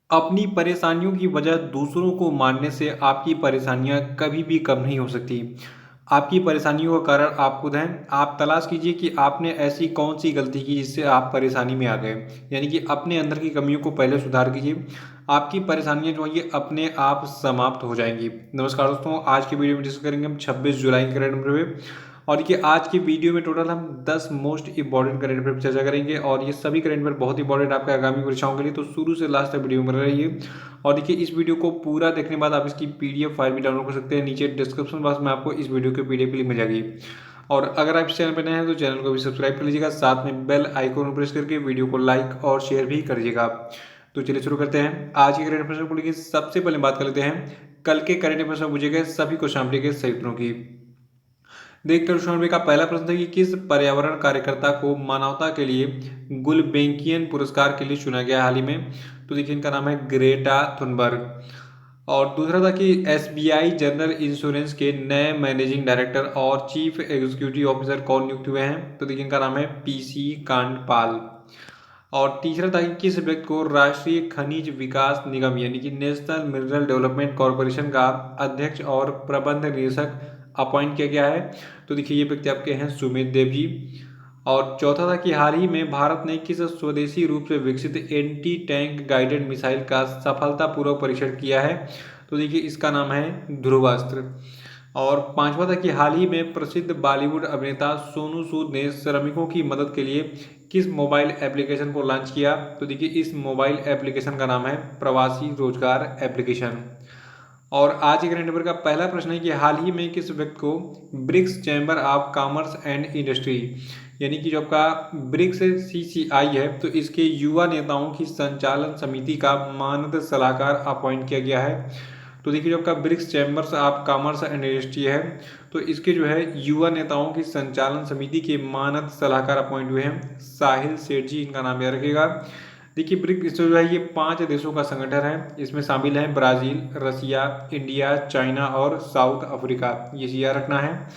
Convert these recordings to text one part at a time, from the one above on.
अपनी परेशानियों की वजह दूसरों को मानने से आपकी परेशानियां कभी भी कम नहीं हो सकती। आपकी परेशानियों का कारण आप खुद हैं। आप तलाश कीजिए कि आपने ऐसी कौन सी गलती की जिससे आप परेशानी में आ गए। यानी कि अपने अंदर की कमियों को पहले सुधार कीजिए। आपकी परेशानियां जो हैं ये अपने आप समाप्त हो जाएंगी। नमस्कार दोस्तों, आज की वीडियो में डिस्कस करेंगे हम 26 जुलाई करंट अफेयर पे। और देखिए आज की वीडियो में टोटल हम 10 मोस्ट इंपॉर्टेंट करंट अफेयर पर चर्चा करेंगे और ये सभी करंट अफेयर बहुत इंपॉर्टेंट आपके आगामी परीक्षाओं के लिए, तो शुरू से लास्ट तक वीडियो में बने रहिए। और देखिए इस वीडियो को पूरा देखने के बाद आप इसकी पीडीएफ फाइल भी डाउनलोड कर सकते हैं। नीचे डिस्क्रिप्शन बॉक्स में आपको इस वीडियो की पीडीएफ लिंक मिल जाएगी। और अगर आप इस चैनल पर नए हैं तो चैनल को भी सब्सक्राइब कर लीजिएगा, साथ में बेल आइकॉन प्रेस करके वीडियो को लाइक और शेयर भी कर लीजिएगा। तो चलिए शुरू करते हैं आज के करंट अफेयर को लेकर। सबसे पहले बात कर लेते हैं कल के करंट अफेयर में पूछे गए सभी क्वेश्चन के सही उत्तरों की। देखते हैं का पहला प्रश्न है कि किस पर्यावरण कार्यकर्ता को मानवता के लिए गुलबेंकियन पुरस्कार के लिए चुना गया हाल ही में। तो देखिए इनका नाम है ग्रेटा थुनबर्ग। और दूसरा था कि एसबीआई जनरल इंश्योरेंस के नए मैनेजिंग डायरेक्टर और चीफ एग्जीक्यूटिव ऑफिसर कौन नियुक्त हुए हैं। तो देखिए इनका नाम है पीसी कांडपाल। और तीसरा था कि किस व्यक्ति को राष्ट्रीय खनिज विकास निगम यानी कि नेशनल मिनरल डेवलपमेंट कॉरपोरेशन का अध्यक्ष और प्रबंध निदेशक अपॉइंट किया गया है। तो देखिए ये व्यक्ति आपके हैं सुमित देव जी। और चौथा था कि हाल ही में भारत ने किस स्वदेशी रूप से विकसित एंटी टैंक गाइडेड मिसाइल का सफलतापूर्वक परीक्षण किया है। तो देखिए इसका नाम है ध्रुवास्त्र। और पांचवा था कि हाल ही में प्रसिद्ध बॉलीवुड अभिनेता सोनू सूद ने श्रमिकों की मदद के लिए किस मोबाइल एप्लीकेशन को लॉन्च किया। तो देखिए इस मोबाइल एप्लीकेशन का नाम है प्रवासी रोजगार एप्लीकेशन। और आज के करंट अफेयर का पहला प्रश्न है कि हाल ही में किस व्यक्ति को BRICS chamber of commerce and industry यानी कि जो आपका ब्रिक्स सीसीआई है तो इसके युवा नेताओं की संचालन समिति का मानद सलाहकार अपॉइंट किया गया है। तो देखिए जो आपका BRICS chambers of commerce and industry है तो इसके जो है युवा नेताओं की संचालन समिति के मानद सलाहकार अपॉइंट हुए हैं साहिल सेठ जी, इनका नाम याद रखिएगा। देखिए ब्रिक्स जो है ये 5 देशों का संगठन है। इसमें शामिल हैं ब्राजील, रसिया, इंडिया, चाइना और साउथ अफ्रीका, ये याद रखना है।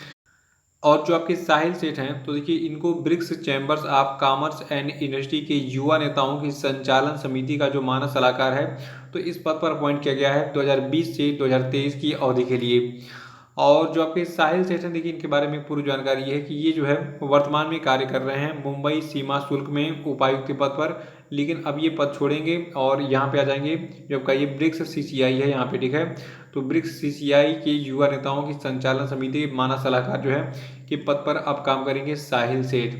और जो आपके साहिल सेठ हैं तो देखिए इनको BRICS chambers of commerce and industry के युवा नेताओं की संचालन समिति का जो मानद सलाहकार है तो इस पद पर अपॉइंट किया गया है 2020 से 2023 की अवधि के लिए। और जो आपके साहिल सेठ हैं देखिए इनके बारे में पूरी जानकारी है कि ये जो है वर्तमान में कार्य कर रहे हैं मुंबई सीमा शुल्क में उपायुक्त के पद पर, लेकिन अब ये पद छोड़ेंगे और यहाँ पे आ जाएंगे जो आपका ये ब्रिक्स सीसीआई है यहाँ पे, ठीक है। तो ब्रिक्स सीसीआई के युवा नेताओं की संचालन समिति मानद सलाहकार जो है के पद पर अब काम करेंगे साहिल सेठ।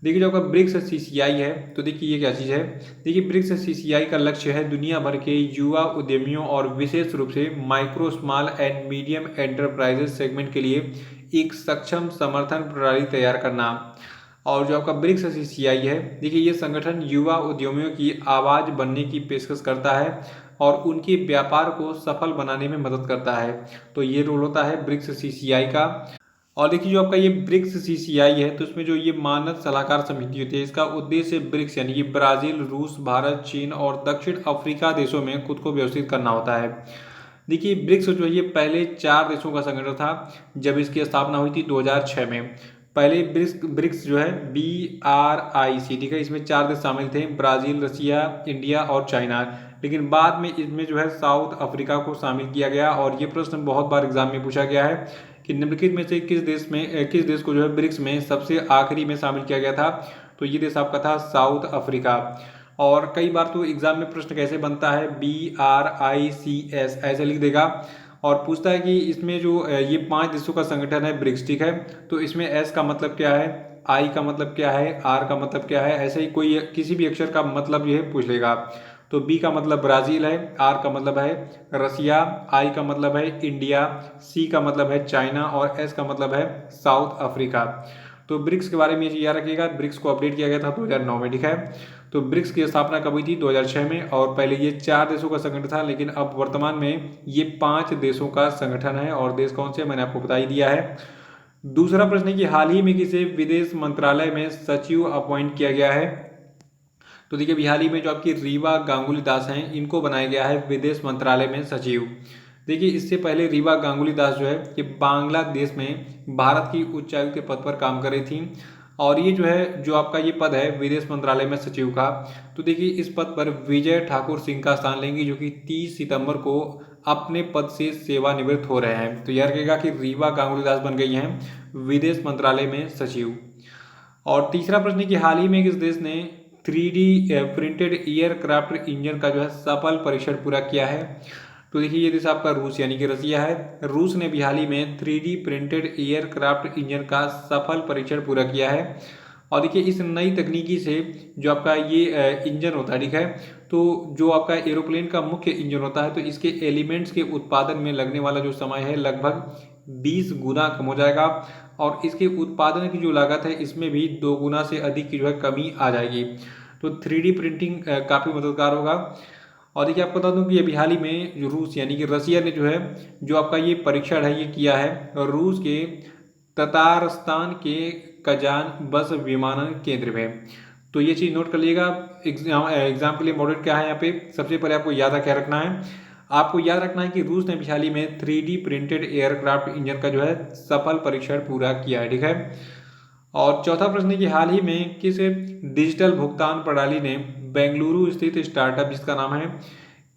देखिए जो आपका ब्रिक्स सीसीआई है तो देखिए ये क्या चीज़ है। देखिए ब्रिक्स सीसीआई का लक्ष्य है दुनिया भर के युवा उद्यमियों और विशेष रूप से micro small and medium enterprises segment के लिए एक सक्षम समर्थन प्रणाली तैयार करना। और जो आपका ब्रिक्स सीसीआई है देखिए ये संगठन युवा उद्यमियों की आवाज़ बनने की पेशकश करता है और उनके व्यापार को सफल बनाने में मदद करता है। तो ये रोल होता है ब्रिक्स सीसीआई का। और देखिए जो आपका ये ब्रिक्स सीसीआई है तो इसमें जो ये मानद सलाहकार समिति होती है इसका उद्देश्य ब्रिक्स यानी कि ब्राजील, रूस, भारत, चीन और दक्षिण अफ्रीका देशों में खुद को व्यवस्थित करना होता है। देखिए ब्रिक्स जो है ये पहले 4 देशों का संगठन था जब इसकी स्थापना हुई थी 2006 में। पहले ब्रिक्स ब्रिक्स जो है BRIC, ठीक है, इसमें 4 देश शामिल थे ब्राज़ील, रसिया, इंडिया और चाइना। लेकिन बाद में इसमें जो है साउथ अफ्रीका को शामिल किया गया। और ये प्रश्न बहुत बार एग्जाम में पूछा गया है कि निम्नलिखित में से किस देश को जो है ब्रिक्स में सबसे आखिरी में शामिल किया गया था। तो ये देश आपका था साउथ अफ्रीका। और कई बार तो एग्जाम में प्रश्न कैसे बनता है BRICS ऐसे लिख देगा और पूछता है कि इसमें जो ये 5 देशों का संगठन है ब्रिक्स, ठीक है, तो इसमें S का मतलब क्या है, I का मतलब क्या है, R का मतलब क्या है, ऐसे ही कोई किसी भी अक्षर का मतलब ये पूछ लेगा। तो B का मतलब ब्राज़ील है, R का मतलब है रसिया, I का मतलब है इंडिया, C का मतलब है चाइना और S का मतलब है साउथ अफ्रीका। तो ब्रिक्स के बारे में ये याद रखिएगा, ब्रिक्स को अपडेट किया गया था 2009 में, ठीक है। तो ब्रिक्स की स्थापना कब हुई थी 2006 में और पहले ये 4 देशों का संगठन था लेकिन अब वर्तमान में ये 5 देशों का संगठन है। और देश कौन से मैंने आपको बता ही दिया है। दूसरा प्रश्न है कि हाल ही में किसे विदेश मंत्रालय में सचिव अपॉइंट किया गया है। तो देखिए अभी हाल ही में जो आपकी रीवा गांगुली दास हैं इनको बनाया गया है विदेश मंत्रालय में सचिव। देखिए इससे पहले रीवा गांगुली दास जो है कि बांग्लादेश में भारत की उच्चायुक्त के पद पर काम कर रही थी। और ये जो है जो आपका ये पद है विदेश मंत्रालय में सचिव का, तो देखिए इस पद पर विजय ठाकुर सिंह का स्थान लेंगे जो कि 30 सितंबर को अपने पद से सेवानिवृत्त हो रहे हैं। तो याद रखिएगा कि रीवा गांगुली दास बन गई हैं विदेश मंत्रालय में सचिव। और तीसरा प्रश्न है कि हाल ही में किस देश ने 3D प्रिंटेड एयरक्राफ्ट इंजन का जो है सफल परीक्षण पूरा किया है? तो देखिए ये देश आपका रूस यानी कि रसिया है। रूस ने भी हाल ही में 3D प्रिंटेड एयरक्राफ्ट इंजन का सफल परीक्षण पूरा किया है। और देखिए इस नई तकनीकी से जो आपका ये इंजन होता है, ठीक है, तो जो आपका एरोप्लेन का मुख्य इंजन होता है तो इसके एलिमेंट्स के उत्पादन में लगने वाला जो समय है लगभग 20 गुना कम हो जाएगा। और इसके उत्पादन की जो लागत है इसमें भी 2 गुना से अधिक की जो है कमी आ जाएगी। तो 3D प्रिंटिंग काफ़ी मददगार होगा। और देखिए आपको बता दूं कि अभी हाल ही में जो रूस यानी कि रसिया ने जो है जो आपका ये परीक्षण है ये किया है रूस के ततारस्तान के कजान बस विमानन केंद्र में। तो ये चीज़ नोट कर लीजिएगा। एग्जाम के लिए मॉडल क्या है यहाँ पे, सबसे पहले आपको याद क्या रखना है, आपको याद रखना है कि रूस ने हाल ही में 3D प्रिंटेड एयरक्राफ्ट इंजन का जो है सफल परीक्षण पूरा किया है, ठीक है। और चौथा प्रश्न है कि हाल ही में किस डिजिटल भुगतान प्रणाली ने बेंगलुरु स्थित स्टार्टअप जिसका नाम है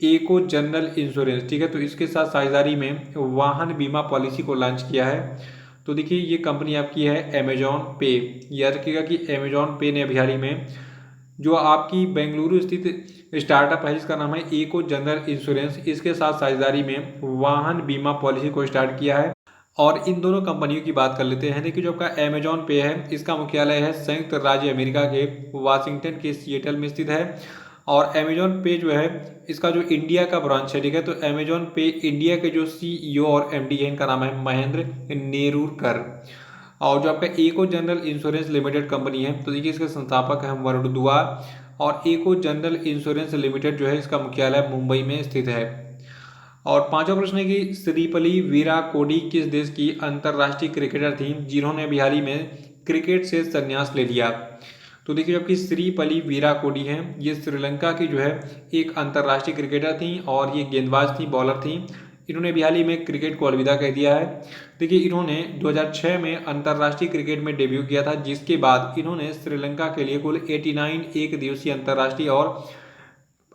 एको जनरल इंश्योरेंस, ठीक है, तो इसके साथ साझेदारी में वाहन बीमा पॉलिसी को लॉन्च किया है? तो देखिए ये कंपनी आपकी है अमेजॉन पे। याद रखिएगा कि अमेजॉन पे ने अभी हाल ही में जो आपकी बेंगलुरु स्थित स्टार्टअप है जिसका नाम है एको जनरल इंश्योरेंस, इसके साथ साझेदारी में वाहन बीमा पॉलिसी को स्टार्ट किया है। और इन दोनों कंपनियों की बात कर लेते हैं। देखिए जो आपका अमेजॉन पे है इसका मुख्यालय है संयुक्त राज्य अमेरिका के वाशिंगटन के सिएटल में स्थित है। और अमेजॉन पे जो है इसका जो इंडिया का ब्रांच है, ठीक है, तो अमेजॉन पे इंडिया के जो सीईओ और एमडी है इनका नाम है महेंद्र नेरुरकर। और जो आपका एको जनरल इंश्योरेंस लिमिटेड कंपनी है तो देखिए इसके संस्थापक हैं वरुण दुआ। और एको जनरल इंश्योरेंस लिमिटेड जो है इसका मुख्यालय मुंबई में स्थित है। और पांचवा प्रश्न है कि श्रीपली वीराकोडी किस देश की अंतर्राष्ट्रीय क्रिकेटर थी जिन्होंने अभी हाल ही में क्रिकेट से संन्यास ले लिया? तो देखिए जो आपकी श्रीपली वीराकोडी हैं ये श्रीलंका की जो है एक अंतर्राष्ट्रीय क्रिकेटर थी और ये गेंदबाज थी, बॉलर थी। इन्होंने भी हाल ही में क्रिकेट को अलविदा कह दिया है। देखिए इन्होंने 2006 में अंतर्राष्ट्रीय क्रिकेट में डेब्यू किया था जिसके बाद इन्होंने श्रीलंका के लिए कुल 89 एक दिवसीय अंतर्राष्ट्रीय और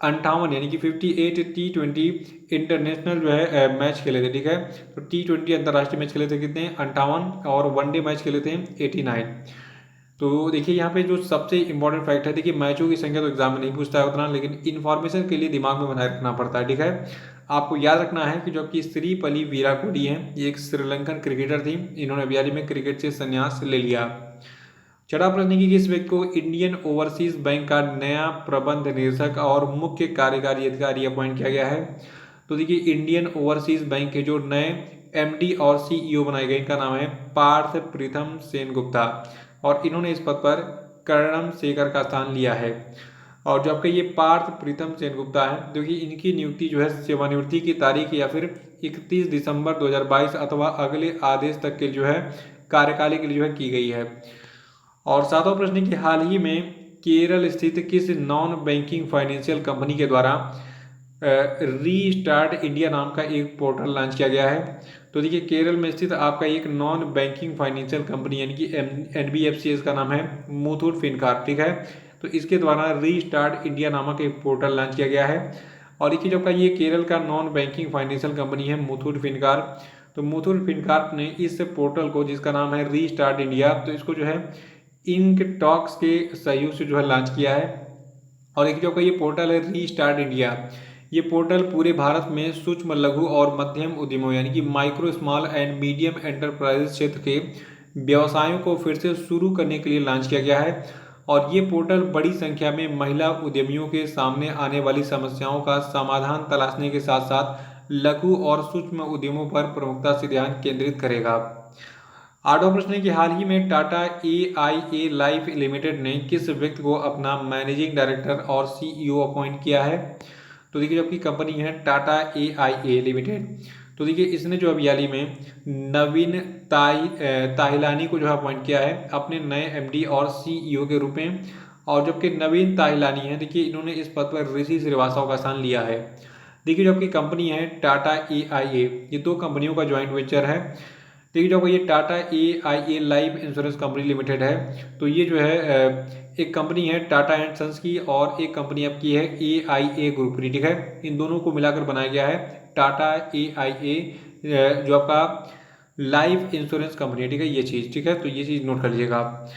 58 यानी कि 58 T20 इंटरनेशनल जो है मैच खेले थे, ठीक है। तो T20 अंतर्राष्ट्रीय मैच खेले थे कितने 58 और वनडे मैच खेले थे 89। तो देखिए यहाँ पे जो सबसे इंपॉर्टेंट फैक्ट है, देखिए मैचों की संख्या तो एग्जाम में नहीं पूछता है उतना, लेकिन इन्फॉर्मेशन के लिए दिमाग में बनाए रखना पड़ता है, ठीक है। आपको याद रखना है कि जो आपकी श्रीपली वीराकोडी है ये एक श्रीलंकन क्रिकेटर थी, इन्होंने अभी हाल ही में क्रिकेट से संन्यास ले लिया। छठा प्रश्न की किस व्यक्ति को इंडियन ओवरसीज बैंक का नया प्रबंध निदेशक और मुख्य कार्यकारी अधिकारी अपॉइंट किया गया है? तो देखिए इंडियन ओवरसीज बैंक के जो नए एमडी और सीईओ बनाए गए इनका नाम है पार्थ प्रीतम सेनगुप्ता और इन्होंने इस पद पर कर्णम शेखर का स्थान लिया है। और जो आपका ये पार्थ प्रीतम सेनगुप्ता है देखिए इनकी नियुक्ति जो है सेवानिवृत्ति की तारीख या फिर 31 दिसंबर 2022 अथवा अगले आदेश तक के जो है कार्यकाल के लिए जो है की गई है। और सातवां प्रश्न कि हाल ही में केरल स्थित किस नॉन बैंकिंग फाइनेंशियल कंपनी के द्वारा रीस्टार्ट इंडिया नाम का एक पोर्टल लॉन्च किया गया है? तो देखिए केरल में स्थित आपका एक नॉन बैंकिंग फाइनेंशियल कंपनी यानी कि एनबीएफसी इसका नाम है मुथूट फिनकॉर्प, ठीक है, तो इसके द्वारा रीस्टार्ट इंडिया नामक एक पोर्टल लॉन्च किया गया है। और देखिए जो का ये केरल का नॉन बैंकिंग फाइनेंशियल कंपनी है मुथूट फिनकॉर्प, तो मुथूट फिनकॉर्प ने इस पोर्टल को जिसका नाम है रीस्टार्ट इंडिया तो इसको जो है इंक टॉक्स के सहयोग से जो है लॉन्च किया है। और एक जो का ये पोर्टल है रीस्टार्ट इंडिया, ये पोर्टल पूरे भारत में सूक्ष्म लघु और मध्यम उद्यमों यानी कि micro small and medium enterprise क्षेत्र के व्यवसायों को फिर से शुरू करने के लिए लॉन्च किया गया है। और ये पोर्टल बड़ी संख्या में महिला उद्यमियों के सामने आने वाली समस्याओं का समाधान तलाशने के साथ साथ लघु और सूक्ष्म उद्यमों पर प्रमुखता से ध्यान केंद्रित करेगा। आठवां प्रश्न है कि हाल ही में टाटा AIA लाइफ लिमिटेड ने किस व्यक्ति को अपना मैनेजिंग डायरेक्टर और सीईओ अपॉइंट किया है? तो देखिए जो आपकी कंपनी है टाटा AIA लिमिटेड, तो देखिए इसने जो अभी हाल ही में नवीन ताहिलानी को जो है अपॉइंट किया है अपने नए एमडी और सीईओ के रूप में। और जबकि नवीन ताहिलानी है देखिए इन्होंने इस पद पर ऋषि श्रीवास्तव का स्थान लिया है। देखिए जो आपकी कंपनी है टाटा AIA ये दो कंपनियों का ज्वाइंट वेंचर है देखिए जो ये Tata AIA life insurance company limited है, तो ये जो है एक कंपनी है टाटा एंड सन्स की, और एक कंपनी आपकी है AIA ग्रुप की, ठीक है। इन दोनों को मिलाकर बनाया गया है टाटा AIA जो आपका लाइफ इंश्योरेंस कंपनी है, ठीक है, ये चीज़, ठीक है। तो ये चीज़ नोट कर लीजिएगा आप।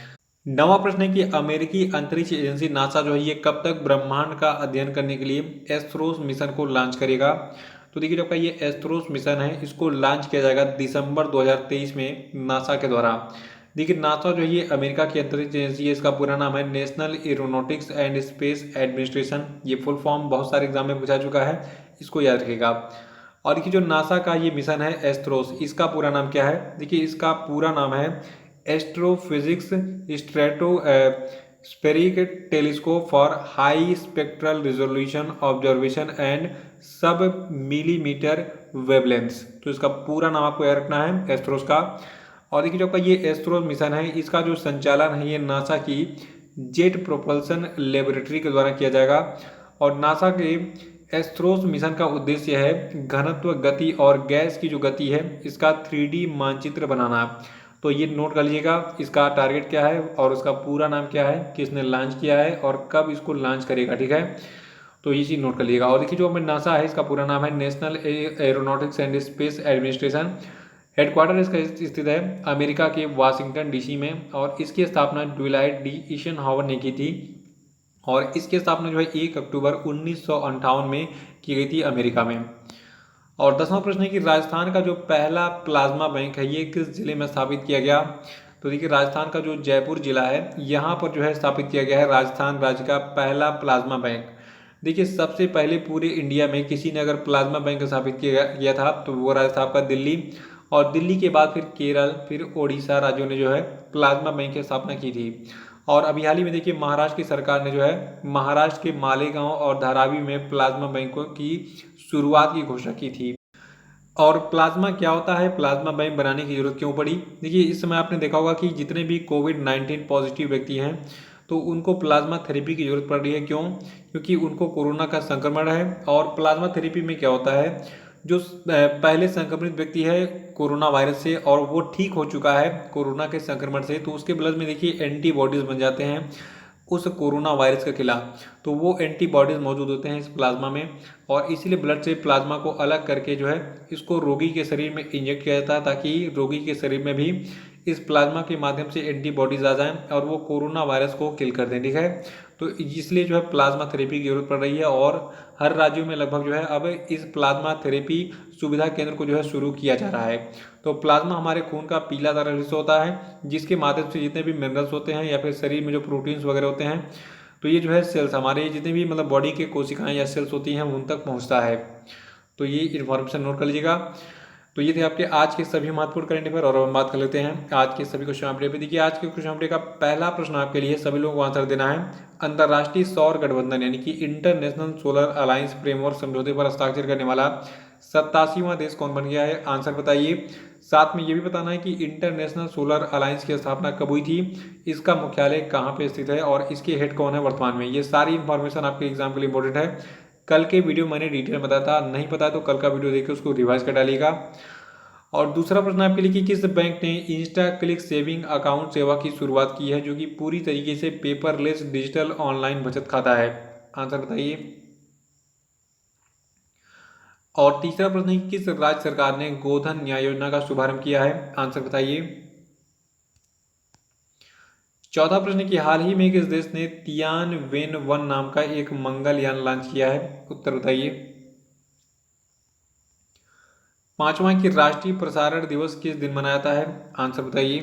नवा प्रश्न है कि अमेरिकी अंतरिक्ष एजेंसी नासा जो है ये कब तक ब्रह्मांड का अध्ययन करने के लिए एस्ट्रोस मिशन को लॉन्च करेगा। तो देखिए जो आपका ये एस्ट्रोस मिशन है इसको लॉन्च किया जाएगा दिसंबर 2023 में नासा के द्वारा। देखिए नासा जो है ये अमेरिका की अंतरिक्ष एजेंसी है, इसका पूरा नाम है national aeronautics and space administration. ये फुल फॉर्म बहुत सारे एग्जाम में पूछा चुका है, इसको याद रखिएगा। और देखिए जो नासा का ये मिशन है एस्ट्रोस, इसका पूरा नाम क्या है, देखिए इसका पूरा नाम है astrophysics stratospheric telescope for high spectral resolution observation and submillimetre wavelengths. तो इसका पूरा नाम आपको याद रखना है एस्ट्रोस का। और देखिए जो आपका ये एस्ट्रोस मिशन है इसका जो संचालन है ये नासा की जेट प्रोपल्सन लेबोरेटरी के द्वारा किया जाएगा। और नासा के एस्ट्रोस मिशन का उद्देश्य है घनत्व, गति और गैस की जो गति है इसका 3D मानचित्र बनाना। तो ये नोट कर लीजिएगा इसका टारगेट क्या है और उसका पूरा नाम क्या है, किसने लॉन्च किया है और कब इसको लॉन्च करेगा, ठीक है। तो ये चीज़ नोट कर लीजिएगा। और देखिए जो हमें नासा है इसका पूरा नाम है national aeronautics and space administration. Headquarter इसका स्थित है अमेरिका के वाशिंगटन DC में, और इसकी स्थापना ड्विलाइट डी ईशनहावर ने की थी। और इसकी स्थापना जो है 1 अक्टूबर 1958 में की गई थी अमेरिका में। और 10वां प्रश्न है कि राजस्थान का जो पहला प्लाज्मा बैंक है ये किस जिले में स्थापित किया गया। तो देखिए राजस्थान का जो जयपुर जिला है यहाँ पर जो है स्थापित किया गया है राजस्थान राज्य का पहला प्लाज्मा बैंक। देखिए सबसे पहले पूरे इंडिया में किसी ने अगर प्लाज्मा बैंक स्थापित किया गया था तो वो राजस्थान का दिल्ली, और दिल्ली के बाद फिर केरल, फिर उड़ीसा राज्यों ने जो है प्लाज्मा बैंक की स्थापना की थी। और अभी हाल ही में देखिए महाराष्ट्र की सरकार ने जो है महाराष्ट्र के मालेगांव और धारावी में प्लाज्मा बैंकों की शुरुआत की घोषणा की थी। और प्लाज्मा क्या होता है, प्लाज्मा बैंक बनाने की जरूरत क्यों पड़ी। देखिए इस समय आपने देखा होगा कि जितने भी कोविड-19 पॉजिटिव व्यक्ति हैं तो उनको प्लाज्मा थेरेपी की जरूरत पड़ रही है। क्यों, क्योंकि उनको कोरोना का संक्रमण है। और प्लाज्मा थेरेपी में क्या होता है, जो पहले संक्रमित व्यक्ति है कोरोना वायरस से और वो ठीक हो चुका है कोरोना के संक्रमण से, तो उसके ब्लड में देखिए एंटीबॉडीज बन जाते हैं उस कोरोना वायरस के खिलाफ। तो वो एंटीबॉडीज मौजूद होते हैं इस प्लाज्मा में, और इसीलिए ब्लड से प्लाज्मा को अलग करके जो है इसको रोगी के शरीर में इंजेक्ट किया जाता है, ताकि रोगी के शरीर में भी इस प्लाज्मा के माध्यम से एंटीबॉडीज आ जाएं और वो कोरोना वायरस को किल कर दें, ठीक है। तो इसलिए जो है प्लाज्मा थेरेपी की जरूरत पड़ रही है, और हर राज्यों में लगभग जो है अब इस प्लाज्मा थेरेपी सुविधा केंद्र को जो है शुरू किया जा रहा है। तो प्लाज्मा हमारे खून का पीला तरल हिस्सा होता है जिसके माध्यम से जितने भी मिनरल्स होते हैं या फिर शरीर में जो प्रोटीन्स वगैरह होते हैं, तो ये जो है सेल्स हमारे जितने भी मतलब बॉडी के कोशिकाएं या सेल्स होती हैं उन तक पहुंचता है। तो ये इन्फॉर्मेशन नोट कर लीजिएगा। तो ये थे आपके आज के सभी महत्वपूर्ण करंट अफेयर, और अब हम बात कर लेते हैं आज के सभी क्वेश्चन अपडेट पे। देखिए आज के क्वेश्चन अपडेट का पहला प्रश्न आपके लिए सभी लोगों को आंसर देना है। अंतर्राष्ट्रीय सौर गठबंधन यानी कि इंटरनेशनल सोलर अलायंस फ्रेमवर्क समझौते पर हस्ताक्षर करने वाला 87वां देश कौन बन गया है, आंसर बताइए। साथ में ये भी बताना है कि इंटरनेशनल सोलर अलायंस की स्थापना कब हुई थी, इसका मुख्यालय कहाँ पे स्थित है और इसके हेड कौन है वर्तमान में। ये सारी इंफॉर्मेशन आपके एग्जाम के लिए इंपॉर्टेंट है। कल के वीडियो मैंने डिटेल में बताया था, नहीं पता तो कल का वीडियो देखिए उसको रिवाइज कर डालिएगा। और दूसरा प्रश्न आपके लिए कि किस बैंक ने इंस्टा क्लिक सेविंग अकाउंट सेवा की शुरुआत की है जो कि पूरी तरीके से पेपरलेस डिजिटल ऑनलाइन बचत खाता है, आंसर बताइए। और तीसरा प्रश्न है कि किस राज्य सरकार ने गोधन न्याय योजना का शुभारंभ किया है, आंसर बताइए। चौथा प्रश्न कि हाल ही में किस देश ने तियानवेन-1 नाम का एक मंगलयान लॉन्च किया है, उत्तर बताइए। पांचवा कि राष्ट्रीय प्रसारण दिवस किस दिन मनाया जाता है, आंसर बताइए।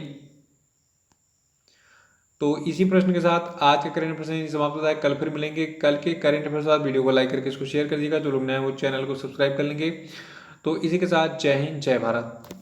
तो इसी प्रश्न के साथ आज का करंट अफेयर समाप्त होता है। कल फिर मिलेंगे। कल के करंट अफेयर के साथ वीडियो को लाइक करके इसको शेयर कर दीजिएगा। जो लोग नए हैं वो चैनल को सब्सक्राइब कर लेंगे। तो इसी के साथ जय हिंद, जय भारत।